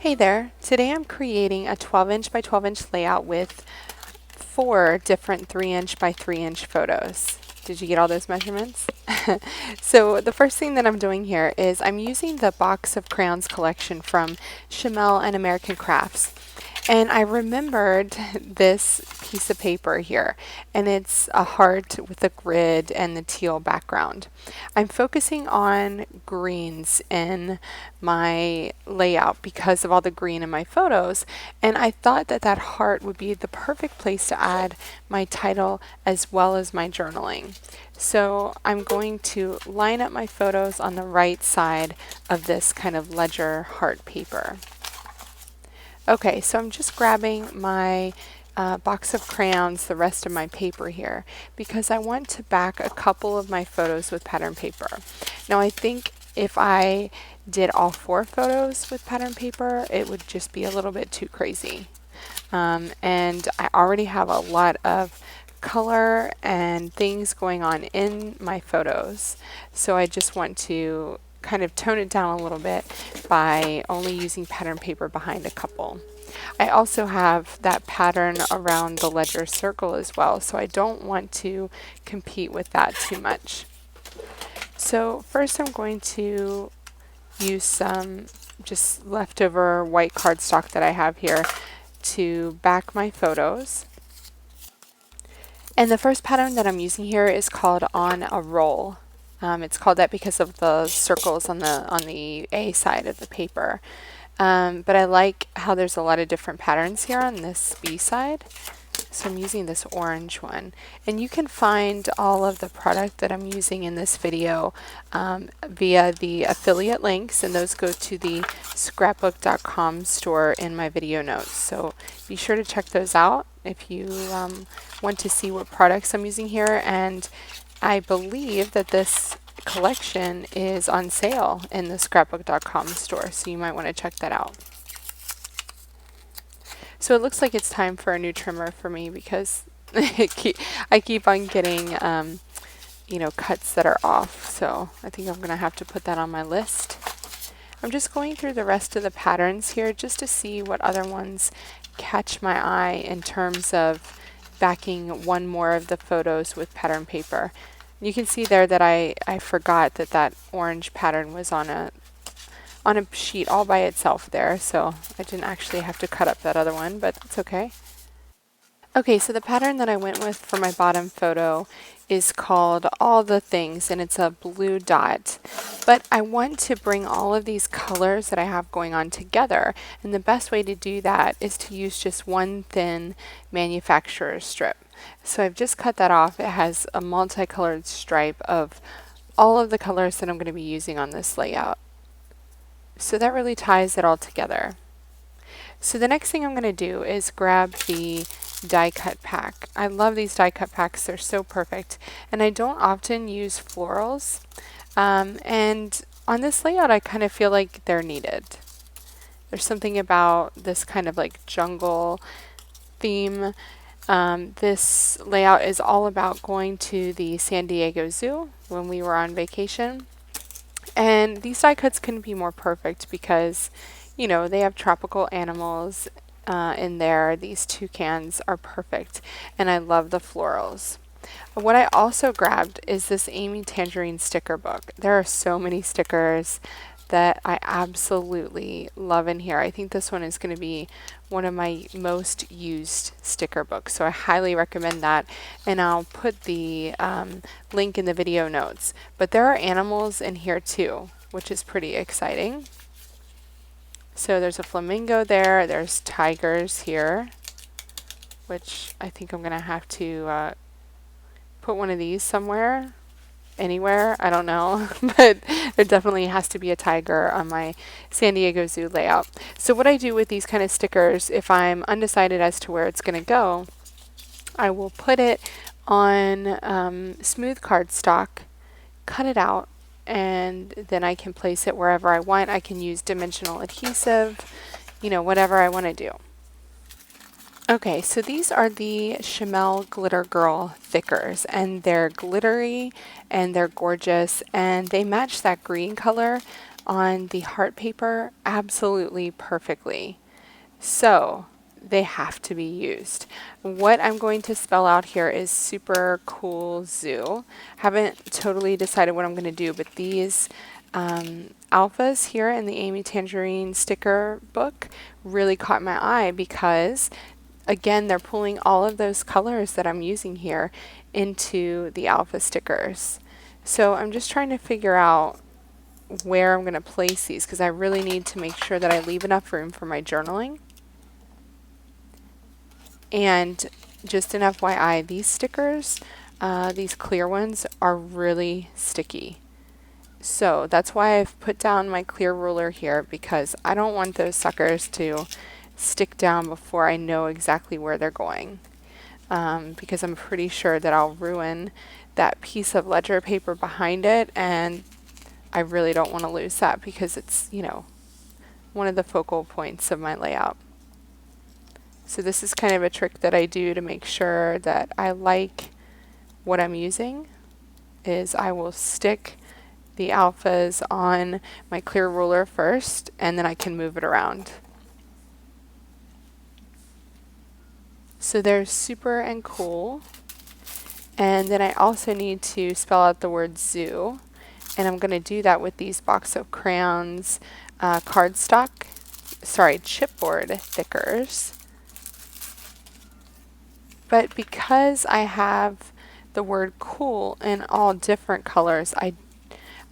Hey there, today I'm creating a 12-inch by 12-inch layout with 4 different 3-inch by 3-inch photos. Did you get all those measurements? So the first thing that I'm doing here is I'm using the Box of Crayons collection from Chamel and American Crafts. And I remembered this piece of paper here, and it's a heart with a grid and the teal background. I'm focusing on greens in my layout because of all the green in my photos, and I thought that that heart would be the perfect place to add my title as well as my journaling. So I'm going to line up my photos on the right side of this kind of ledger heart paper. Okay, so I'm just grabbing my box of crayons, the rest of my paper here, because I want to back a couple of my photos with pattern paper. Now I think if I did all 4 photos with pattern paper, it would just be a little bit too crazy. And I already have a lot of color and things going on in my photos, so I just want to kind of tone it down a little bit by only using pattern paper behind a couple. I also have that pattern around the ledger circle as well, so I don't want to compete with that too much. So first I'm going to use some just leftover white cardstock that I have here to back my photos. And the first pattern that I'm using here is called On a Roll. It's called that because of the circles on the A side of the paper. But I like how there's a lot of different patterns here on this B side. So I'm using this orange one. And you can find all of the product that I'm using in this video via the affiliate links, and those go to the scrapbook.com store in my video notes. So be sure to check those out if you want to see what products I'm using here. And I believe that this collection is on sale in the scrapbook.com store, so you might want to check that out. So it looks like it's time for a new trimmer for me because I keep on getting cuts that are off, so I think I'm going to have to put that on my list. I'm just going through the rest of the patterns here just to see what other ones catch my eye in terms of backing one more of the photos with pattern paper. You can see there that I forgot that orange pattern was on a sheet all by itself there, so I didn't actually have to cut up that other one, but it's okay. Okay, so the pattern that I went with for my bottom photo is called All the Things, and it's a blue dot. But I want to bring all of these colors that I have going on together, and the best way to do that is to use just one thin manufacturer's strip. So I've just cut that off. It has a multicolored stripe of all of the colors that I'm going to be using on this layout. So that really ties it all together. So the next thing I'm going to do is grab the die cut pack. I love these die cut packs. They're so perfect. And I don't often use florals. And on this layout, I kind of feel like they're needed. There's something about this kind of like jungle theme. This layout is all about going to the San Diego Zoo when we were on vacation. And these die cuts couldn't be more perfect because, you know, they have tropical animals in there. These toucans are perfect, and I love the florals. What I also grabbed is this Amy Tangerine sticker book. There are so many stickers that I absolutely love in here. I think this one is going to be one of my most used sticker books, so I highly recommend that, and I'll put the link in the video notes. But there are animals in here too, which is pretty exciting. So there's a flamingo there, there's tigers here, which I think I'm going to have to put one of these somewhere. Anywhere, I don't know, but there definitely has to be a tiger on my San Diego Zoo layout. So what I do with these kind of stickers, if I'm undecided as to where it's going to go, I will put it on smooth cardstock, cut it out, and then I can place it wherever I want. I can use dimensional adhesive, you know, whatever I want to do. Okay, so these are the Chamel Glitter Girl thickers, and they're glittery and they're gorgeous, and they match that green color on the heart paper absolutely perfectly. So they have to be used. What I'm going to spell out here is super cool zoo. Haven't totally decided what I'm going to do, but these alphas here in the Amy Tangerine sticker book really caught my eye because again, they're pulling all of those colors that I'm using here into the alpha stickers. So I'm just trying to figure out where I'm going to place these because I really need to make sure that I leave enough room for my journaling. And just an FYI, these stickers, these clear ones, are really sticky. So that's why I've put down my clear ruler here because I don't want those suckers to stick down before I know exactly where they're going. Because I'm pretty sure that I'll ruin that piece of ledger paper behind it, and I really don't want to lose that because it's, you know, one of the focal points of my layout. So this is kind of a trick that I do to make sure that I like what I'm using, is I will stick the alphas on my clear ruler first, and then I can move it around. So there's super and cool. And then I also need to spell out the word zoo. And I'm going to do that with these Box of Crayons chipboard thickers. But because I have the word cool in all different colors, I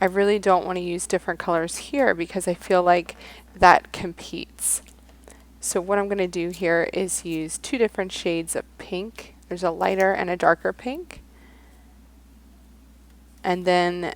really don't want to use different colors here because I feel like that competes. So what I'm going to do here is use two different shades of pink. There's a lighter and a darker pink. And then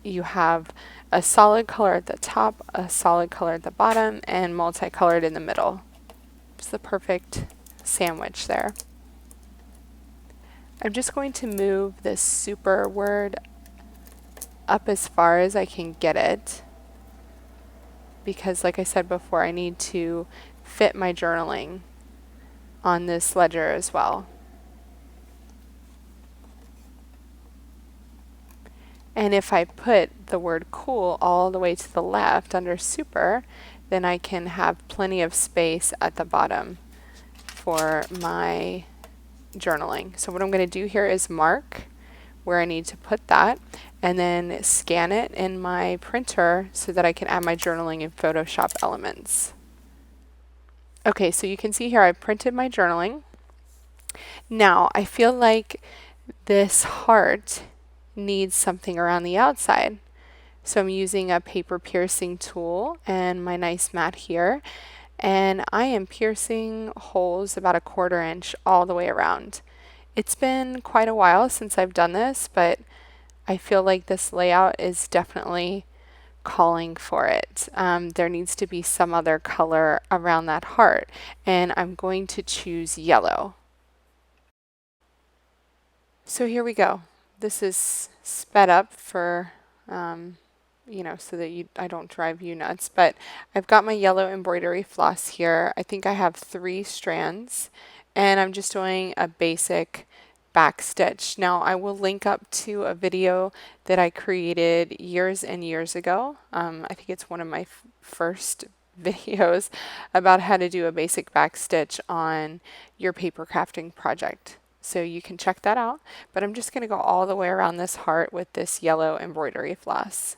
you have a solid color at the top, a solid color at the bottom, and multicolored in the middle. It's the perfect sandwich there. I'm just going to move this super word up as far as I can get it because, like I said before, I need to fit my journaling on this ledger as well. And if I put the word cool all the way to the left under super, then I can have plenty of space at the bottom for my journaling. So what I'm going to do here is mark where I need to put that and then scan it in my printer so that I can add my journaling in Photoshop Elements. Okay, so you can see here I printed my journaling. Now I feel like this heart needs something around the outside. So I'm using a paper piercing tool and my nice mat here, and I am piercing holes about 1/4 inch all the way around. It's been quite a while since I've done this, but I feel like this layout is definitely calling for it. There needs to be some other color around that heart, and I'm going to choose yellow. So here we go. This is sped up for, so that I don't drive you nuts. But I've got my yellow embroidery floss here. I think I have 3 strands, and I'm just doing a basic back stitch. Now I will link up to a video that I created years and years ago. I think it's one of my first videos about how to do a basic back stitch on your paper crafting project. So you can check that out, but I'm just going to go all the way around this heart with this yellow embroidery floss.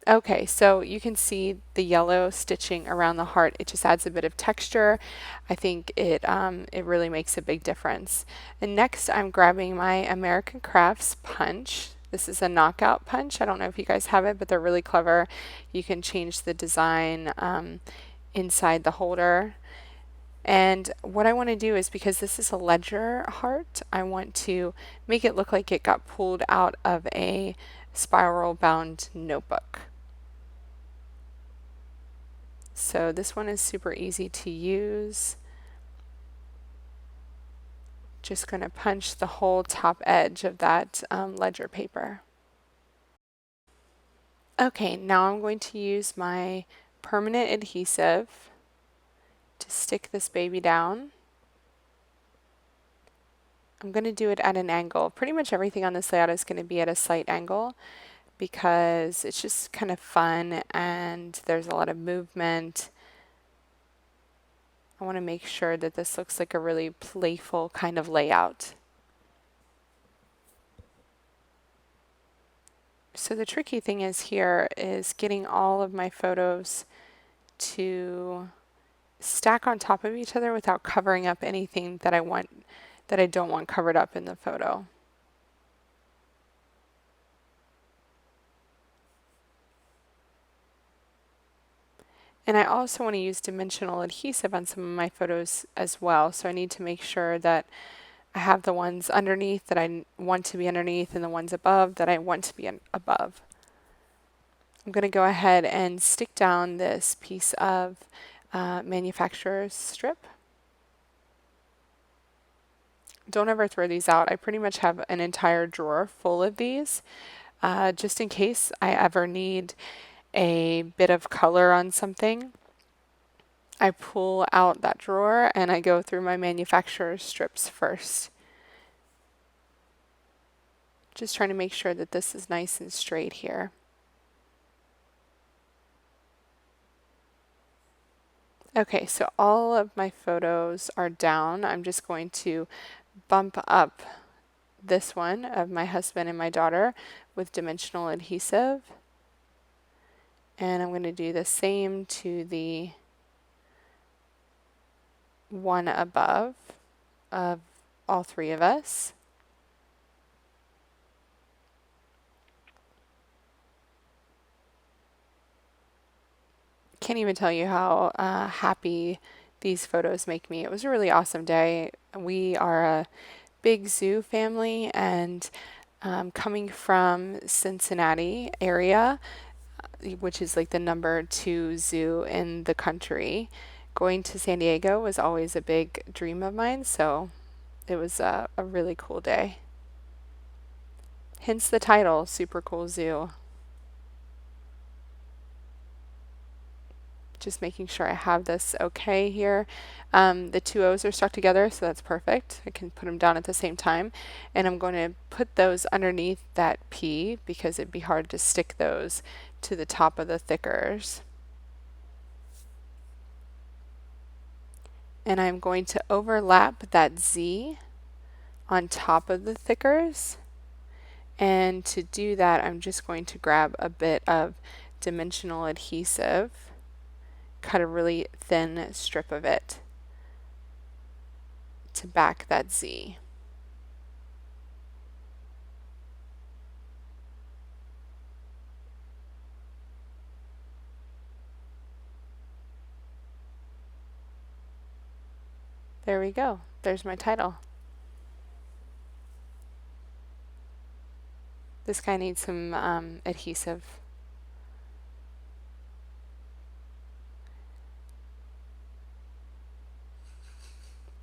Okay, so you can see the yellow stitching around the heart. It just adds a bit of texture. I think it really makes a big difference. And next I'm grabbing my American Crafts punch. This is a knockout punch. I don't know if you guys have it, but they're really clever. You can change the design inside the holder. And what I want to do is, because this is a ledger heart, I want to make it look like it got pulled out of a spiral bound notebook. So this one is super easy to use. Just going to punch the whole top edge of that ledger paper. Okay, now I'm going to use my permanent adhesive to stick this baby down. I'm going to do it at an angle. Pretty much everything on this layout is going to be at a slight angle because it's just kind of fun and there's a lot of movement. I want to make sure that this looks like a really playful kind of layout. So the tricky thing is here is getting all of my photos to stack on top of each other without covering up anything that I don't want covered up in the photo. And I also want to use dimensional adhesive on some of my photos as well. So I need to make sure that I have the ones underneath that I want to be underneath and the ones above that I want to be above. I'm going to go ahead and stick down this piece of manufacturer's strip. Don't ever throw these out. I pretty much have an entire drawer full of these, just in case I ever need a bit of color on something. I pull out that drawer and I go through my manufacturer's strips first. Just trying to make sure that this is nice and straight here. Okay, so all of my photos are down. I'm just going to bump up this one of my husband and my daughter with dimensional adhesive. And I'm going to do the same to the one above of all three of us. Can't even tell you how happy these photos make me. It was a really awesome day. We are a big zoo family, and coming from Cincinnati area, which is like the #2 zoo in the country, going to San Diego was always a big dream of mine, so it was a really cool day. Hence the title, Super Cool Zoo. Just making sure I have this okay here. The two O's are stuck together, so that's perfect. I can put them down at the same time. And I'm going to put those underneath that P because it'd be hard to stick those to the top of the thickers. And I'm going to overlap that Z on top of the thickers. And to do that, I'm just going to grab a bit of dimensional adhesive, cut a really thin strip of it to back that Z. There we go. There's my title. This guy needs some adhesive.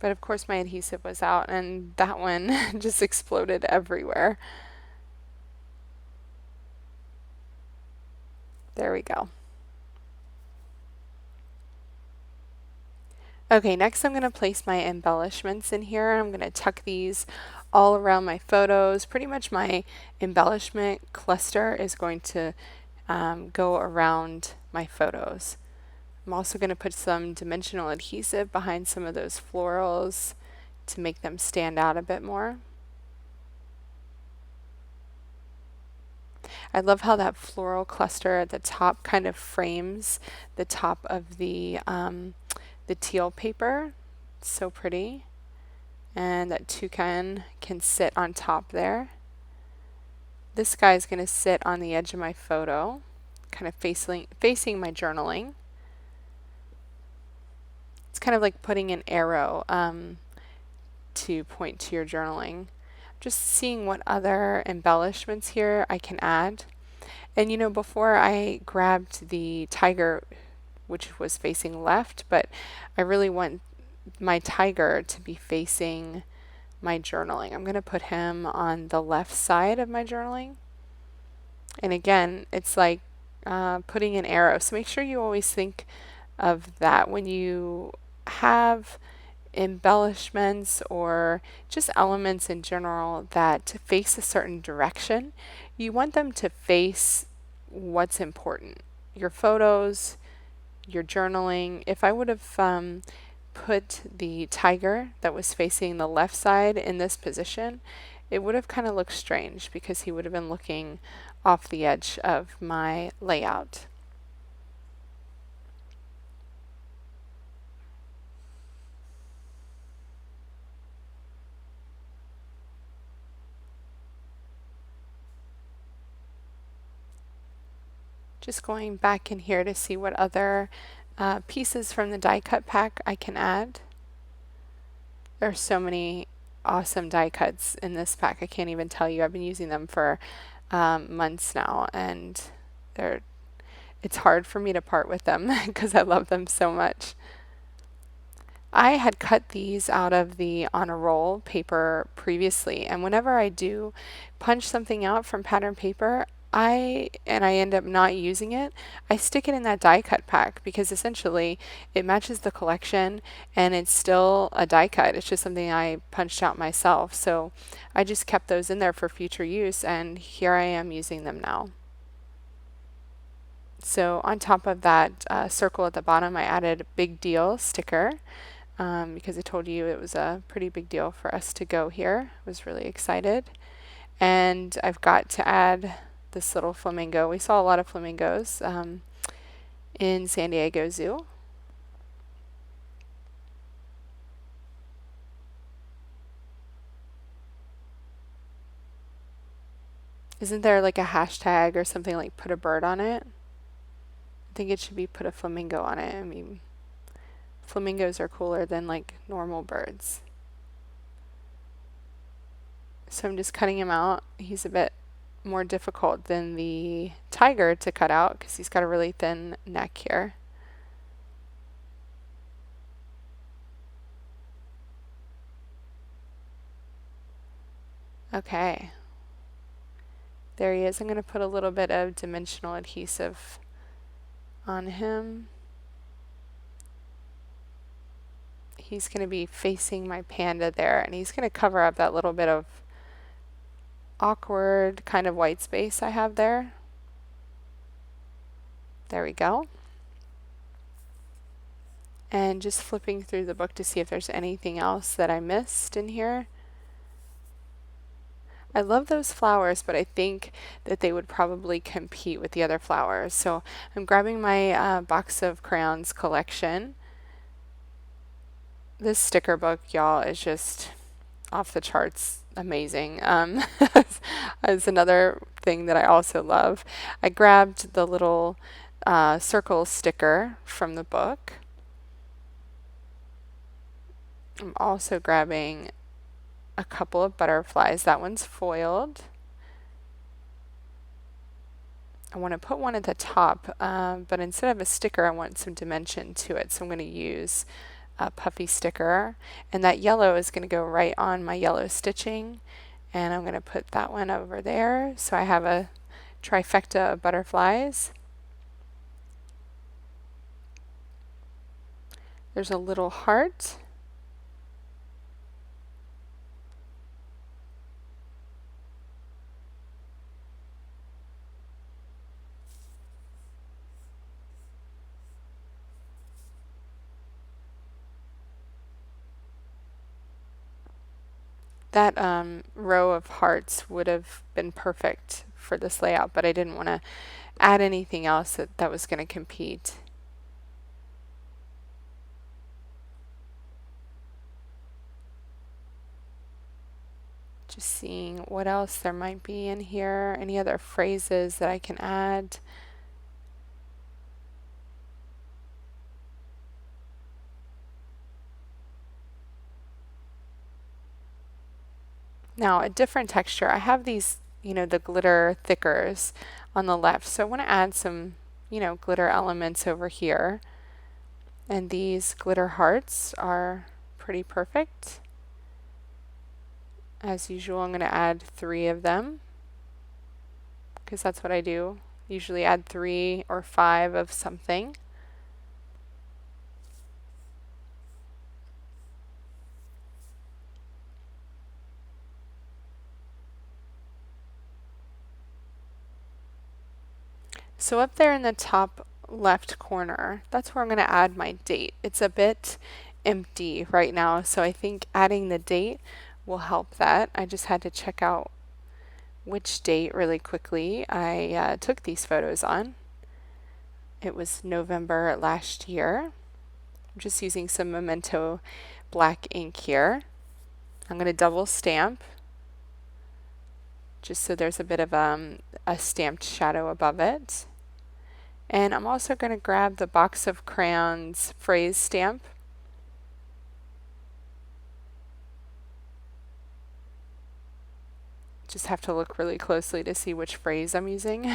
But of course my adhesive was out and that one just exploded everywhere. There we go. Okay, next I'm going to place my embellishments in here. I'm going to tuck these all around my photos. Pretty much my embellishment cluster is going to go around my photos. I'm also going to put some dimensional adhesive behind some of those florals to make them stand out a bit more. I love how that floral cluster at the top kind of frames the top of the teal paper. It's so pretty. And that toucan can sit on top there. This guy is going to sit on the edge of my photo, kind of facing my journaling. It's kind of like putting an arrow to point to your journaling. Just seeing what other embellishments here I can add. And you know, before I grabbed the tiger, which was facing left, but I really want my tiger to be facing my journaling. I'm going to put him on the left side of my journaling. And again, it's like putting an arrow. So make sure you always think of that when you have embellishments or just elements in general that face a certain direction, you want them to face what's important. Your photos, your journaling. If I would have put the tiger that was facing the left side in this position, it would have kind of looked strange because he would have been looking off the edge of my layout. Just going back in here to see what other pieces from the die cut pack I can add. There are so many awesome die cuts in this pack. I can't even tell you. I've been using them for months now, and it's hard for me to part with them because I love them so much. I had cut these out of the on a roll paper previously, and whenever I do punch something out from pattern paper, I end up not using it, I stick it in that die cut pack because essentially it matches the collection and it's still a die cut. It's just something I punched out myself. So I just kept those in there for future use, and here I am using them now. So on top of that circle at the bottom, I added a big deal sticker. Because I told you it was a pretty big deal for us to go here. I was really excited. And I've got to add this little flamingo. We saw a lot of flamingos in San Diego Zoo. Isn't there like a hashtag or something like put a bird on it? I think it should be put a flamingo on it. I mean, flamingos are cooler than like normal birds. So I'm just cutting him out. He's a bit more difficult than the tiger to cut out because he's got a really thin neck here. Okay. There he is. I'm going to put a little bit of dimensional adhesive on him. He's going to be facing my panda there, and he's going to cover up that little bit of awkward kind of white space I have there. There we go. And just flipping through the book to see if there's anything else that I missed in here. I love those flowers, but I think that they would probably compete with the other flowers. So I'm grabbing my Box of Crayons collection. This sticker book, y'all, is just off the charts amazing. It's another thing that I also love. I grabbed the little circle sticker from the book. I'm also grabbing a couple of butterflies. That one's foiled. I want to put one at the top, but instead of a sticker, I want some dimension to it. So I'm going to use a puffy sticker, and that yellow is going to go right on my yellow stitching, and I'm going to put that one over there. So I have a trifecta of butterflies. There's a little heart. That row of hearts would have been perfect for this layout, but I didn't want to add anything else that was going to compete. Just seeing what else there might be in here, any other phrases that I can add. Now, a different texture. I have these, the glitter thickers on the left. So I want to add some, glitter elements over here. And these glitter hearts are pretty perfect. As usual, I'm going to add 3 of them because that's what I do. Usually add 3 or 5 of something. So up there in the top left corner, that's where I'm going to add my date. It's a bit empty right now, so I think adding the date will help that. I just had to check out which date really quickly I took these photos on. It was November last year. I'm just using some Memento black ink here. I'm going to double stamp just so there's a bit of a stamped shadow above it. And I'm also going to grab the Box of Crayons phrase stamp. Just have to look really closely to see which phrase I'm using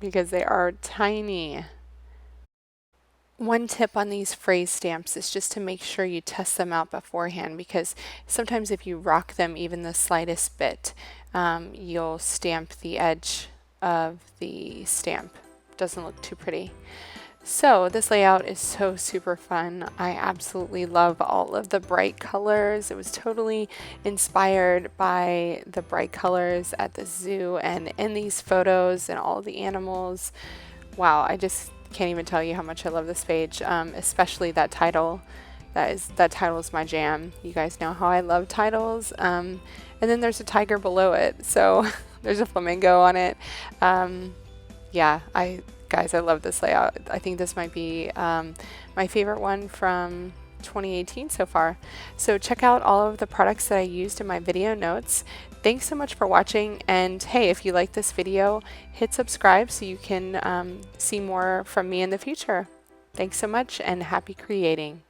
because they are tiny. One tip on these phrase stamps is just to make sure you test them out beforehand, because sometimes if you rock them even the slightest bit, you'll stamp the edge of the stamp. Doesn't look too pretty. So this layout is so super fun. I absolutely love all of the bright colors. It was totally inspired by the bright colors at the zoo and in these photos and all the animals. Wow, I just can't even tell you how much I love this page, especially that title. That title is my jam. You guys know how I love titles. And then there's a tiger below it, so there's a flamingo on it. Yeah, guys, I love this layout. I think this might be my favorite one from 2018 so far. So check out all of the products that I used in my video notes. Thanks so much for watching, and hey, if you like this video, hit subscribe so you can see more from me in the future. Thanks so much, and happy creating.